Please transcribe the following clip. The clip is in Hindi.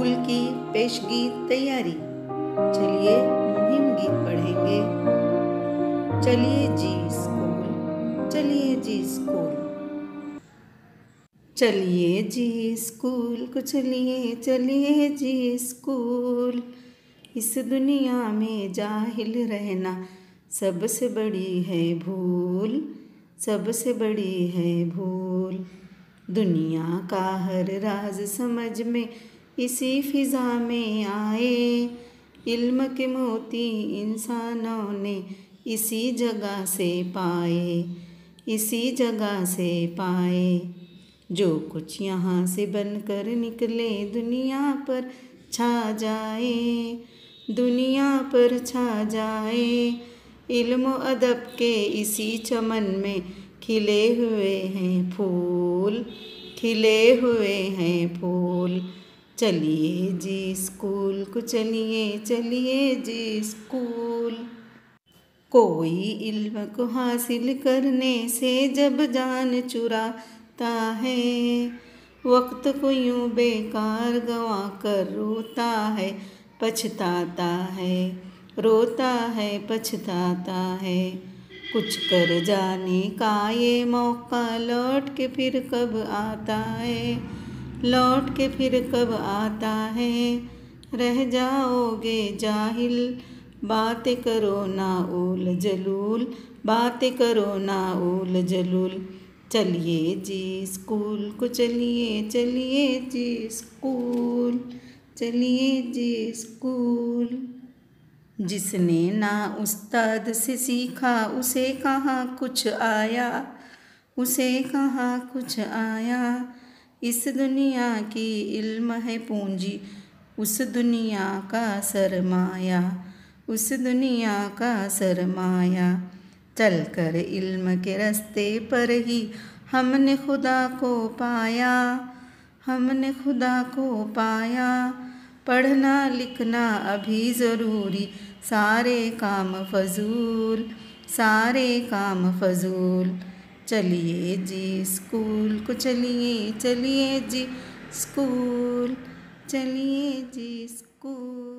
स्कूल की पेशगी तैयारी। चलिए मुहिम गीत पढ़ेंगे। चलिए जी स्कूल, चलिए जी स्कूल, चलिए जी स्कूल को चलिए, चलिए जी स्कूल। इस दुनिया में जाहिल रहना सबसे बड़ी है भूल, सबसे बड़ी है भूल। दुनिया का हर राज समझ में इसी फिज़ा में आए। इल्म के मोती इंसानों ने इसी जगह से पाए, इसी जगह से पाए। जो कुछ यहाँ से बनकर निकले दुनिया पर छा जाए, दुनिया पर छा जाए। इल्म अदब के इसी चमन में खिले हुए हैं फूल, खिले हुए हैं फूल। चलिए जी स्कूल को चलिए, चलिए जी स्कूल। कोई इल्म को हासिल करने से जब जान चुराता है, वक्त को यूं बेकार गंवा कर रोता है, पछताता है, रोता है, पछताता है। कुछ कर जाने का ये मौका लौट के फिर कब आता है, लौट के फिर कब आता है। रह जाओगे जाहिल, बातें करो ना उल जलूल, बातें करो ना उल जलूल। चलिए जी स्कूल को चलिए, चलिए जी स्कूल, चलिए जी स्कूल। जिसने ना उस्ताद से सीखा उसे कहाँ कुछ आया, उसे कहाँ कुछ आया। इस दुनिया की इल्म है पूंजी, उस दुनिया का सरमाया, उस दुनिया का सरमाया। चलकर इल्म के रास्ते पर ही हमने खुदा को पाया, हमने खुदा को पाया। पढ़ना लिखना अभी ज़रूरी, सारे काम फजूल, सारे काम फजूल। चलिए जी स्कूल को चलिए, चलिए जी स्कूल, चलिए जी स्कूल।